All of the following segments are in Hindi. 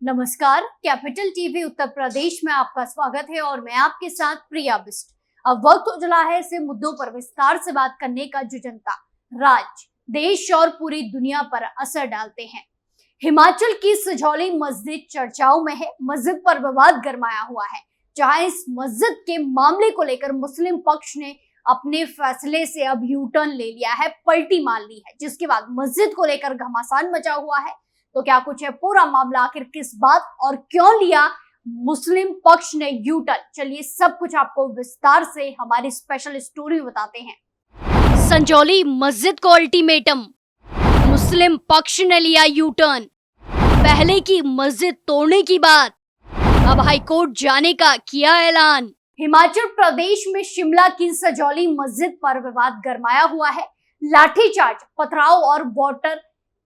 नमस्कार, कैपिटल टीवी उत्तर प्रदेश में आपका स्वागत है और मैं आपके साथ प्रिया बिस्ट। अब वक्त उजला है ऐसे मुद्दों पर विस्तार से बात करने का जो जनता, राज्य, देश और पूरी दुनिया पर असर डालते हैं। हिमाचल की सजौली मस्जिद चर्चाओं में है। मस्जिद पर विवाद गरमाया हुआ है, जहां इस मस्जिद के मामले को लेकर मुस्लिम पक्ष ने अपने फैसले से अब यू टर्न ले लिया है, पलटी मार ली है, जिसके बाद मस्जिद को लेकर घमासान मचा हुआ है। तो क्या कुछ है पूरा मामला, आखिर किस बात और क्यों लिया मुस्लिम पक्ष ने यू टर्न, चलिए सब कुछ आपको विस्तार से हमारी स्पेशल स्टोरी में बताते हैं। संजौली मस्जिद को अल्टीमेटम, मुस्लिम पक्ष ने लिया यू टर्न। पहले की मस्जिद तोड़ने की बात, अब हाईकोर्ट जाने का किया ऐलान। हिमाचल प्रदेश में शिमला की सजौली मस्जिद पर विवाद गरमाया हुआ है। लाठीचार्ज, पथराव और वाटर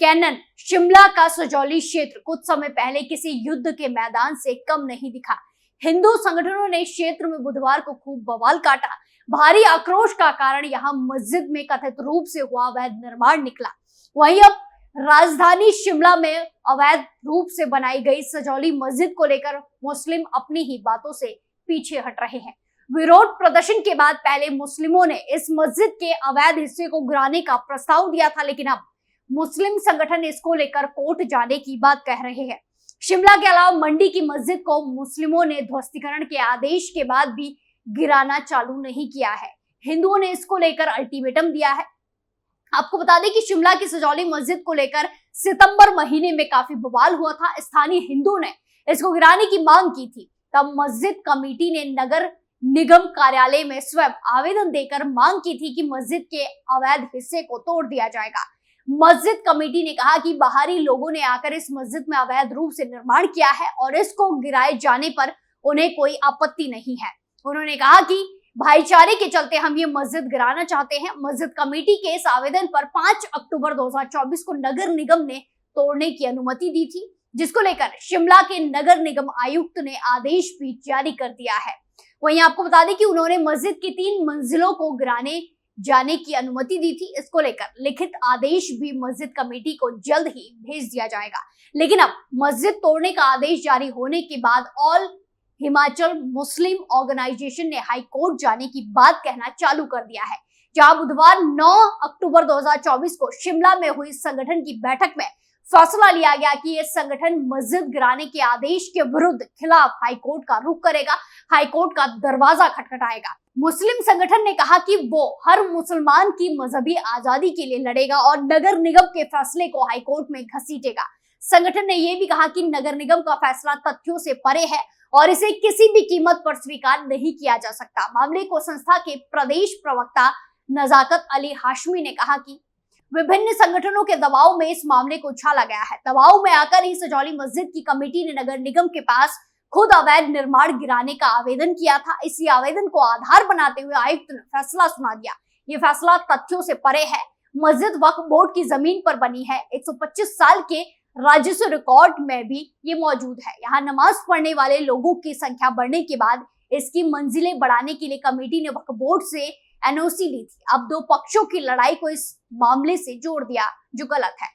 कैनन। शिमला का सजौली क्षेत्र कुछ समय पहले किसी युद्ध के मैदान से कम नहीं दिखा। हिंदू संगठनों ने क्षेत्र में बुधवार को खूब बवाल काटा। भारी आक्रोश का कारण यहां मस्जिद में कथित रूप से हुआ अवैध निर्माण निकला। वहीं अब राजधानी शिमला में अवैध रूप से बनाई गई सजौली मस्जिद को लेकर मुस्लिम अपनी ही बातों से पीछे हट रहे हैं। विरोध प्रदर्शन के बाद पहले मुस्लिमों ने इस मस्जिद के अवैध हिस्से को गिराने का प्रस्ताव दिया था, लेकिन अब मुस्लिम संगठन इसको लेकर कोर्ट जाने की बात कह रहे हैं। शिमला के अलावा मंडी की मस्जिद को मुस्लिमों ने ध्वस्तीकरण के आदेश के बाद भी गिराना चालू नहीं किया है। हिंदुओं ने इसको लेकर अल्टीमेटम दिया है। आपको बता दें कि शिमला की सजौली मस्जिद को लेकर सितंबर महीने में काफी बवाल हुआ था। स्थानीय हिंदुओं ने इसको गिराने की मांग की थी। तब मस्जिद कमेटी ने नगर निगम कार्यालय में स्वयं आवेदन देकर मांग की थी कि मस्जिद के अवैध हिस्से को तोड़ दिया जाएगा। मस्जिद कमेटी ने कहा कि बाहरी लोगों ने आकर इस मस्जिद में अवैध रूप से निर्माण किया है और इसको गिराए जाने पर उन्हें कोई आपत्ति नहीं है। उन्होंने कहा कि भाईचारे के चलते हम ये मस्जिद गिराना चाहते हैं। मस्जिद कमेटी के इस आवेदन पर 5 अक्टूबर 2024 को नगर निगम ने तोड़ने की अनुमति दी थी, जिसको लेकर शिमला के नगर निगम आयुक्त ने आदेश भी जारी कर दिया है। वहीं आपको बता दें कि उन्होंने मस्जिद की 3 मंजिलों को गिराने जाने की अनुमति दी थी। इसको लेकर लिखित आदेश भी मस्जिद कमेटी को जल्द ही भेज दिया जाएगा। लेकिन अब मस्जिद तोड़ने का आदेश जारी होने के बाद ऑल हिमाचल मुस्लिम ऑर्गेनाइजेशन ने हाई कोर्ट जाने की बात कहना चालू कर दिया है। जहां बुधवार 9 अक्टूबर 2024 को शिमला में हुई संगठन की बैठक में फैसला लिया गया कि यह संगठन मस्जिद गिराने के आदेश के विरुद्ध खिलाफ हाईकोर्ट का रुख करेगा, हाईकोर्ट का दरवाजा खटखटाएगा। मुस्लिम संगठन ने कहा कि वो हर मुसलमान की मजहबी आजादी के लिए लड़ेगा और नगर निगम के फैसले को हाईकोर्ट में घसीटेगा। संगठन ने यह भी कहा कि नगर निगम का फैसला तथ्यों से परे है और इसे किसी भी कीमत पर स्वीकार नहीं किया जा सकता। मामले को संस्था के प्रदेश प्रवक्ता नजाकत अली हाशमी ने कहा कि विभिन्न संगठनों के दबाव में इस मामले को उछाला गया है। दबाव में आकर ही सजौली मस्जिद की कमेटी ने नगर निगम के पास खुद अवैध निर्माण गिराने का आवेदन किया था। इसी आवेदन को आधार बनाते हुए आयुक्त ने फैसला सुना दिया। ये फैसला तथ्यों से परे है। मस्जिद वक्फ बोर्ड की जमीन पर बनी है। 125 साल के राजस्व रिकॉर्ड में भी ये मौजूद है। यहाँ नमाज पढ़ने वाले लोगों की संख्या बढ़ने के बाद इसकी मंजिलें बढ़ाने के लिए कमेटी ने वक्फ बोर्ड से एनओसी ली थी। अब दो पक्षों की लड़ाई को इस मामले से जोड़ दिया, जो गलत है।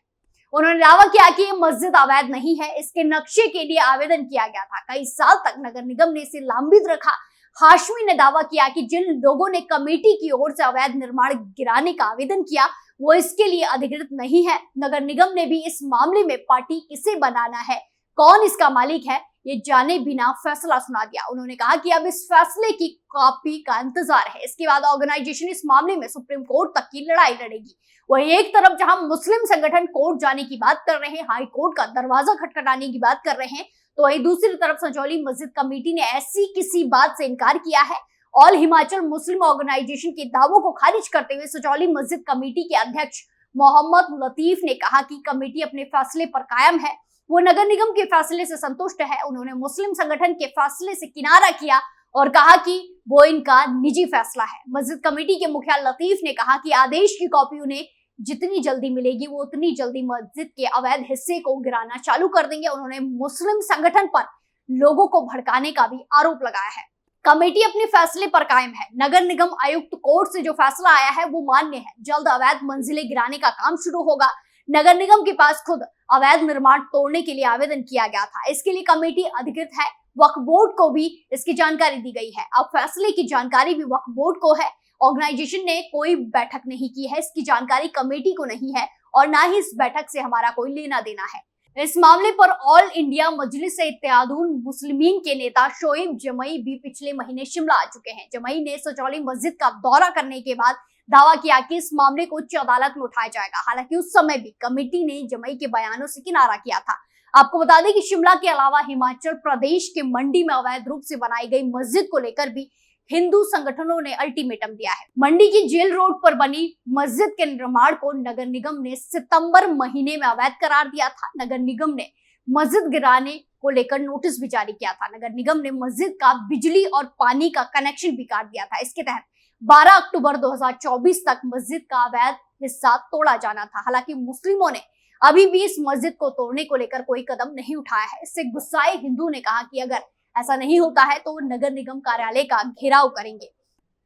उन्होंने दावा किया कि ये मस्जिद अवैध नहीं है। इसके नक्शे के लिए आवेदन किया गया था। कई साल तक नगर निगम ने इसे लंबित रखा। हाशमी ने दावा किया कि जिन लोगों ने कमेटी की ओर से अवैध निर्माण गिराने का आवेदन किया वो इसके लिए अधिकृत नहीं है। नगर निगम ने भी इस मामले में पार्टी किसे बनाना है, कौन इसका मालिक है, ये जाने बिना फैसला सुना दिया। उन्होंने कहा कि अब इस फैसले की कॉपी का इंतजार है। इसके बाद ऑर्गेनाइजेशन इस मामले में सुप्रीम कोर्ट तक की लड़ाई लड़ेगी। वहीं एक तरफ जहां मुस्लिम संगठन कोर्ट जाने की बात कर रहे हैं, हाई कोर्ट का दरवाजा खटखटाने की बात कर रहे हैं, तो वहीं दूसरी तरफ सजौली मस्जिद कमेटी ने ऐसी किसी बात से इनकार किया है। ऑल हिमाचल मुस्लिम ऑर्गेनाइजेशन के दावों को खारिज करते हुए सजौली मस्जिद कमेटी के अध्यक्ष मोहम्मद लतीफ ने कहा कि कमेटी अपने फैसले पर कायम है। वो नगर निगम के फैसले से संतुष्ट है। उन्होंने मुस्लिम संगठन के फैसले से किनारा किया और कहा कि वो इनका निजी फैसला है। मस्जिद कमेटी के मुखिया लतीफ ने कहा कि आदेश की कॉपी उन्हें जितनी जल्दी मिलेगी वो उतनी जल्दी मस्जिद के अवैध हिस्से को गिराना चालू कर देंगे। उन्होंने मुस्लिम संगठन पर लोगों को भड़काने का भी आरोप लगाया है। कमेटी अपने फैसले पर कायम है। नगर निगम आयुक्त कोर्ट से जो फैसला आया है वो मान्य है। जल्द अवैध मंजिलें गिराने का काम शुरू होगा। नगर निगम के पास खुद अवैध निर्माण तोड़ने के लिए आवेदन किया गया था। इसके लिए कमेटी अधिकृत है, वक्फ बोर्ड को भी इसकी जानकारी दी गई है। अब फैसले की जानकारी भी वक्फ बोर्ड को है। ऑर्गेनाइजेशन ने कोई बैठक नहीं की है, इसकी जानकारी कमेटी को नहीं है और ना ही इस बैठक से हमारा कोई लेना देना है। इस मामले पर ऑल इंडिया मजलिस-ए-इत्तेहादुल मुस्लिमीन के नेता शोएब जमई भी पिछले महीने शिमला आ चुके हैं। जमई ने सजौली मस्जिद का दौरा करने के बाद दावा किया कि इस मामले को उच्च अदालत में उठाया जाएगा। हालांकि उस समय भी कमेटी ने जमई के बयानों से किनारा किया था। आपको बता दें कि शिमला के अलावा हिमाचल प्रदेश के मंडी में अवैध रूप से बनाई गई मस्जिद को लेकर भी हिंदू संगठनों ने अल्टीमेटम दिया है। मंडी की जेल रोड पर बनी मस्जिद के निर्माण को नगर निगम ने सितंबर महीने में अवैध करार दिया था। नगर निगम ने मस्जिद गिराने को लेकर नोटिस भी जारी किया था। नगर निगम ने मस्जिद का बिजली और पानी का कनेक्शन भी काट दिया था। इसके तहत 12 अक्टूबर 2024 तक मस्जिद का अवैध हिस्सा तोड़ा जाना था। हालांकि मुस्लिमों ने अभी भी इस मस्जिद को तोड़ने को लेकर कोई कदम नहीं उठाया है। इससे गुस्साए हिंदू ने कहा कि अगर ऐसा नहीं होता है तो नगर निगम कार्यालय का घेराव करेंगे।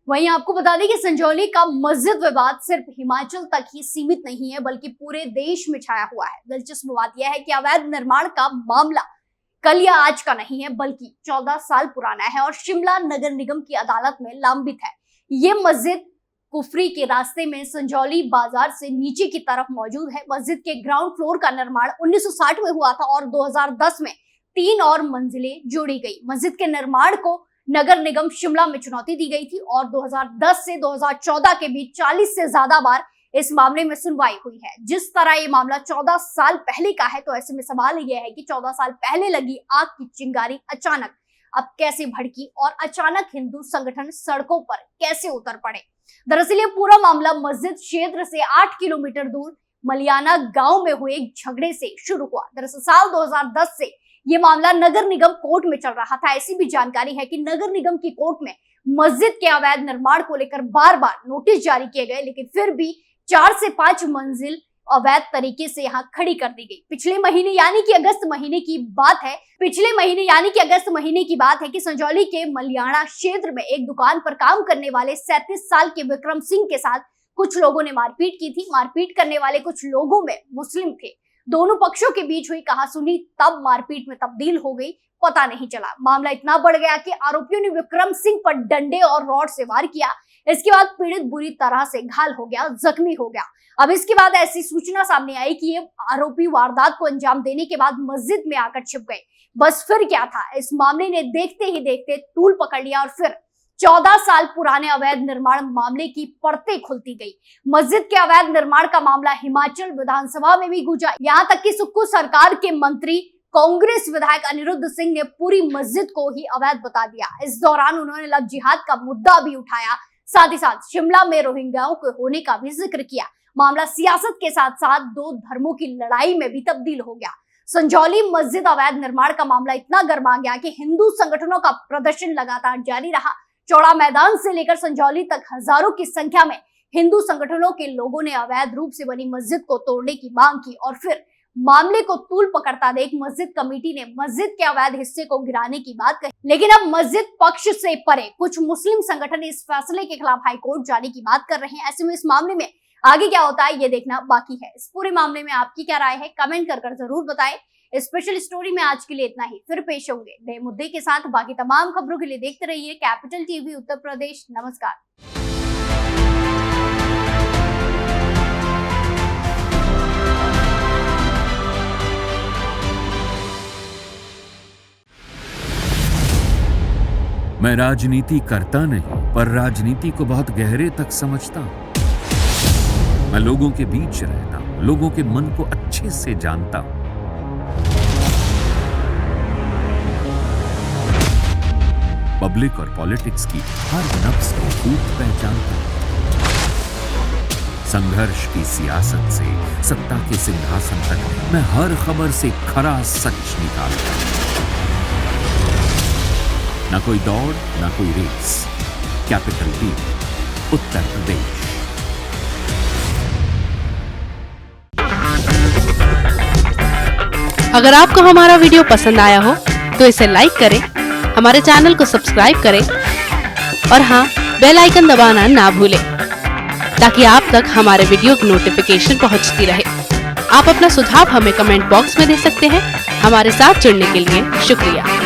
वहीं आपको बता दें कि संजौली का मस्जिद विवाद सिर्फ हिमाचल तक ही सीमित नहीं है, बल्कि पूरे देश में छाया हुआ है। दिलचस्प बात यह है कि अवैध निर्माण का मामला कल या आज का नहीं है, बल्कि 14 साल पुराना है और शिमला नगर निगम की अदालत में लंबित है। ये मस्जिद कुफरी के रास्ते में संजौली बाजार से नीचे की तरफ मौजूद है। मस्जिद के ग्राउंड फ्लोर का निर्माण 1960 में हुआ था और 2010 में 3 और मंजिलें जोड़ी गई। मस्जिद के निर्माण को नगर निगम शिमला में चुनौती दी गई थी और 2010 से 2014 के बीच 40 से ज्यादा बार इस मामले में सुनवाई हुई है। जिस तरह ये मामला 14 साल पहले का है, तो ऐसे में सवाल यह है कि 14 साल पहले लगी आग की चिंगारी अचानक अब कैसे भड़की और अचानक हिंदू संगठन सड़कों पर कैसे उतर पड़े। दरअसल ये पूरा मामला मस्जिद क्षेत्र से 8 किलोमीटर दूर मलियाना गांव में हुए झगड़े से शुरू हुआ। दरअसल साल 2010 से ये मामला नगर निगम कोर्ट में चल रहा था। ऐसी भी जानकारी है कि नगर निगम की कोर्ट में मस्जिद के अवैध निर्माण को लेकर बार बार नोटिस जारी किए गए, लेकिन फिर भी 4 से 5 मंजिल अवैध तरीके से यहाँ खड़ी कर दी गई। पिछले महीने यानी कि अगस्त महीने की बात है कि संजौली के मलियाना क्षेत्र में एक दुकान पर काम करने वाले 37 साल के विक्रम सिंह के साथ कुछ लोगों ने मारपीट की थी। मारपीट करने वाले कुछ लोगों में मुस्लिम थे। दोनों पक्षों के बीच हुई कहासुनी तब मारपीट में तब्दील हो गई, पता नहीं चला। मामला इतना बढ़ गया कि आरोपियों ने विक्रम सिंह पर डंडे और रॉड से वार किया। इसके बाद पीड़ित बुरी तरह से घायल हो गया, जख्मी हो गया। अब इसके बाद ऐसी सूचना सामने आई कि ये आरोपी वारदात को अंजाम देने के बाद मस्जिद में आकर छिप गए। बस फिर क्या था, इस मामले ने देखते ही देखते तूल पकड़ लिया और फिर 14 साल पुराने अवैध निर्माण मामले की परतें खुलती गई। मस्जिद के अवैध निर्माण का मामला हिमाचल विधानसभा में भी गूंजा। यहाँ तक कि सुक्खू सरकार के मंत्री कांग्रेस विधायक अनिरुद्ध सिंह ने पूरी मस्जिद को ही अवैध बता दिया। इस दौरान उन्होंने लव जिहाद का मुद्दा भी उठाया, साथ ही साथ शिमला में रोहिंग्याओं के होने का भी जिक्र किया। मामला सियासत के साथ साथ 2 धर्मों की लड़ाई में भी तब्दील हो गया। संजौली मस्जिद अवैध निर्माण का मामला इतना गर्मा गया कि हिंदू संगठनों का प्रदर्शन लगातार जारी रहा। चौड़ा मैदान से लेकर संजौली तक हजारों की संख्या में हिंदू संगठनों के लोगों ने अवैध रूप से बनी मस्जिद को तोड़ने की मांग की और फिर मामले को तूल पकड़ता देख मस्जिद कमेटी ने मस्जिद के अवैध हिस्से को गिराने की बात कही। लेकिन अब मस्जिद पक्ष से परे कुछ मुस्लिम संगठन इस फैसले के खिलाफ हाईकोर्ट जाने की बात कर रहे हैं। ऐसे में इस मामले में आगे क्या होता है ये देखना बाकी है। इस पूरे मामले में आपकी क्या राय है, कमेंट कर जरूर बताएं। स्पेशल स्टोरी में आज के लिए इतना ही, फिर पेश होंगे नए मुद्दे के साथ। बाकी तमाम खबरों के लिए देखते रहिए कैपिटल टीवी उत्तर प्रदेश। नमस्कार। मैं राजनीति करता नहीं, पर राजनीति को बहुत गहरे तक समझता हूं। मैं लोगों के बीच रहता हूं, लोगों के मन को अच्छे से जानता हूं। पब्लिक और पॉलिटिक्स की हर नब्ज को खूब पहचानता हूं। संघर्ष की सियासत से सत्ता के सिंहासन तक मैं हर खबर से खरा सच निकालता हूं। ना कोई दौड़, ना कोई race. Capital TV Uttar Pradesh. अगर आपको हमारा वीडियो पसंद आया हो तो इसे लाइक करें, हमारे चैनल को सब्सक्राइब करें और हाँ, बेल आइकन दबाना ना भूलें ताकि आप तक हमारे वीडियो की नोटिफिकेशन पहुंचती रहे। आप अपना सुझाव हमें कमेंट बॉक्स में दे सकते हैं। हमारे साथ जुड़ने के लिए शुक्रिया।